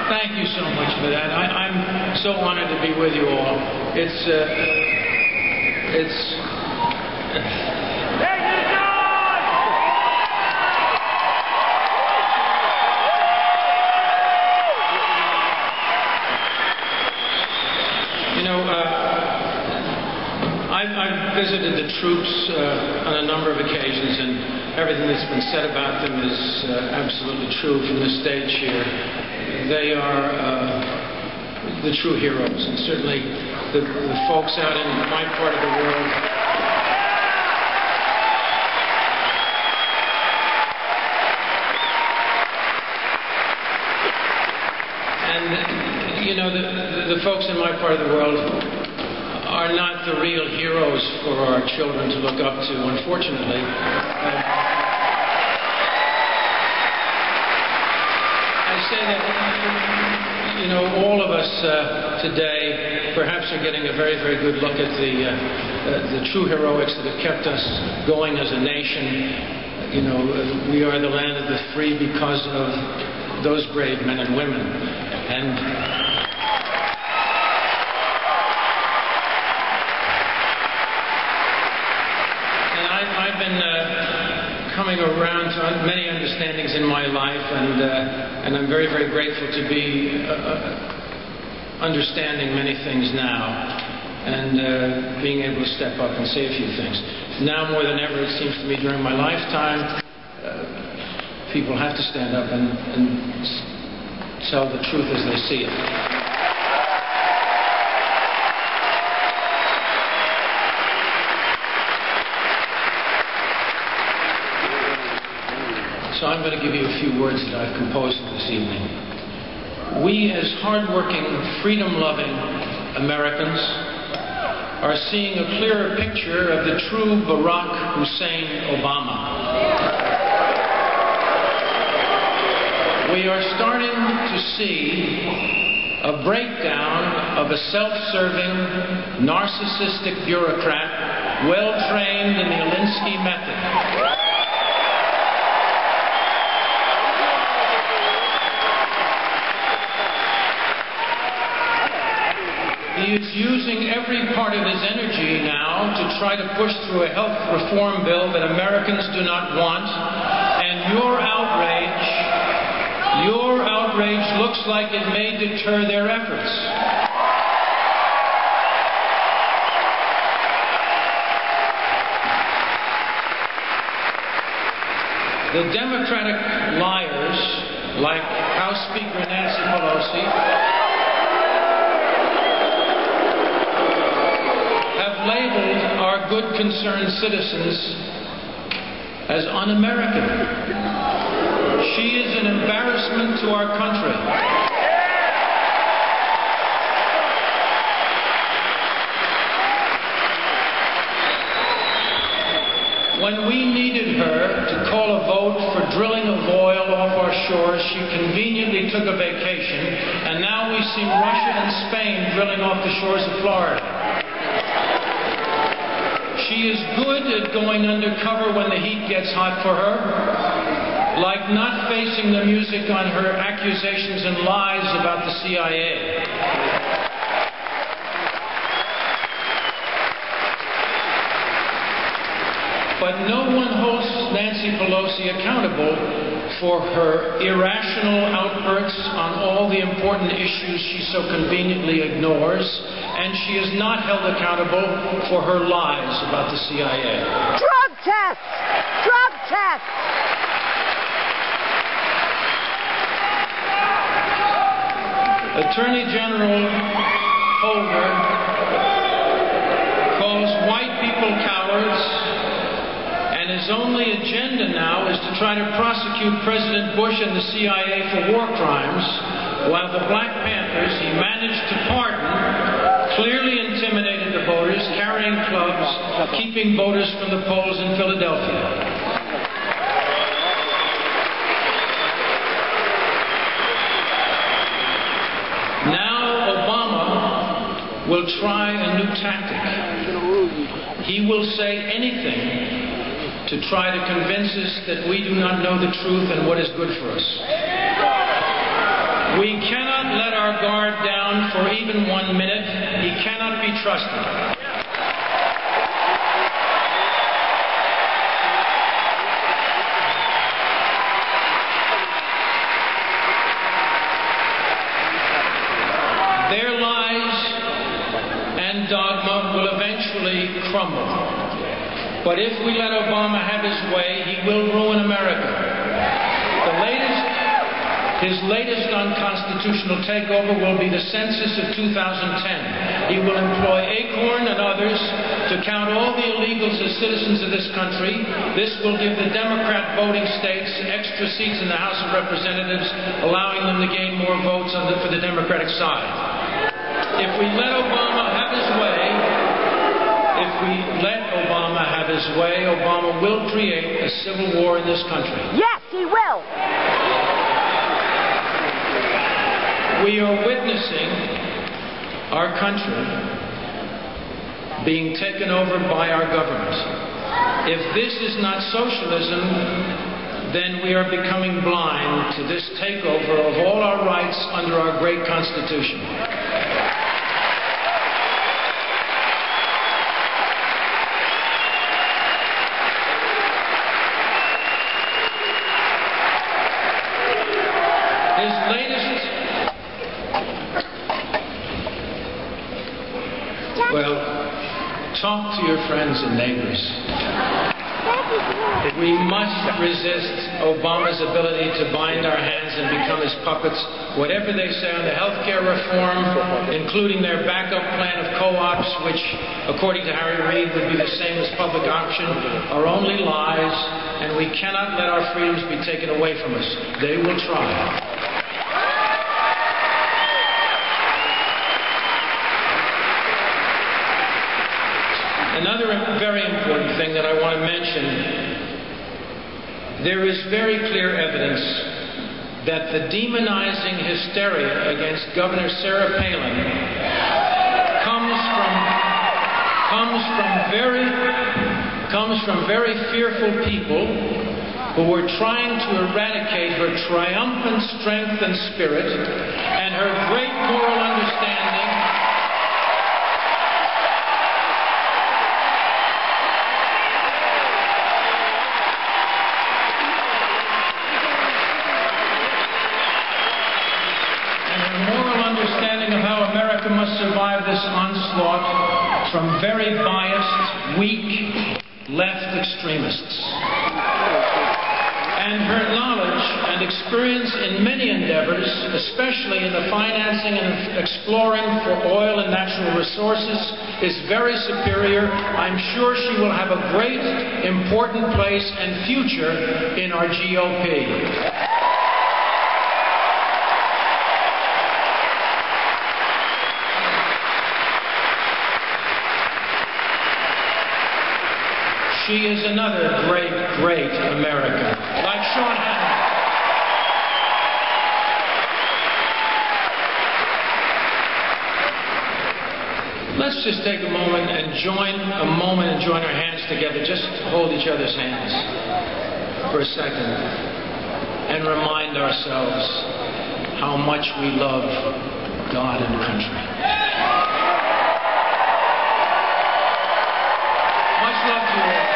Thank you so much for that. I'm so honored to be with you all. I've visited the troops on a number of occasions, and everything that's been said about them is absolutely true from the stage here. They are the true heroes, and certainly the folks out in my part of the world. And, you know, the folks in my part of the world are not the real heroes for our children to look up to, unfortunately. I say that, you know, all of us today perhaps are getting a very, very good look at the true heroics that have kept us going as a nation. You know, we are the land of the free because of those brave men and women. And I've been coming around to many understandings in my life, and I'm very, very grateful to be understanding many things now, and being able to step up and say a few things. Now more than ever, it seems to me, during my lifetime, people have to stand up and tell the truth as they see it. So I'm going to give you a few words that I've composed this evening. We, as hardworking, freedom-loving Americans, are seeing a clearer picture of the true Barack Hussein Obama. We are starting to see a breakdown of a self-serving, narcissistic bureaucrat, well-trained in the audeince method. He is using every part of his energy now to try to push through a health reform bill that Americans do not want, and your outrage looks like it may deter their efforts. The Democratic liars, like House Speaker Nancy Pelosi, labeled our good, concerned citizens as un-American. She is an embarrassment to our country. When we needed her to call a vote for drilling of oil off our shores, she conveniently took a vacation, and now we see Russia and Spain drilling off the shores of Florida. She is good at going undercover when the heat gets hot for her, like not facing the music on her accusations and lies about the CIA. But no one holds Nancy Pelosi accountable for her irrational outbursts on all the important issues she so conveniently ignores, and she is not held accountable for her lies about the CIA. Drug tests! Drug tests! Attorney General Holder calls white people cowards, and his only agenda now is to try to prosecute President Bush and the CIA for war crimes, while the Black Panthers he managed to pardon clearly intimidated the voters, carrying clubs, keeping voters from the polls in Philadelphia. Will try a new tactic. He will say anything to try to convince us that we do not know the truth and what is good for us. We cannot let our guard down for even 1 minute. He cannot be trusted. Their lies and dogma will eventually crumble. But if we let Obama have his way, he will ruin America. His latest unconstitutional takeover will be the census of 2010. He will employ Acorn and others to count all the illegals as citizens of this country. This will give the Democrat voting states extra seats in the House of Representatives, allowing them to gain more votes for the Democratic side. If we let Obama have his way, Obama will create a civil war in this country. Yes, he will. We are witnessing our country being taken over by our government. If this is not socialism, then we are becoming blind to this takeover of all our rights under our great Constitution. Well, talk to your friends and neighbors. We must resist Obama's ability to bind our hands and become his puppets. Whatever they say on the health care reform, including their backup plan of co-ops, which, according to Harry Reid, would be the same as public option, are only lies, and we cannot let our freedoms be taken away from us. They will try. Another very important thing that I want to mention, there is very clear evidence that the demonizing hysteria against Governor Sarah Palin comes from very fearful people who were trying to eradicate her triumphant strength and spirit and her great moral understanding. Of how America must survive this onslaught from very biased, weak, left extremists. And her knowledge and experience in many endeavors, especially in the financing and exploring for oil and natural resources, is very superior. I'm sure she will have a great, important place and future in our GOP. She is another great, great American, like Sean Hannity. Let's just take a moment and join our hands together. Just hold each other's hands for a second and remind ourselves how much we love God and country. Much love to you all.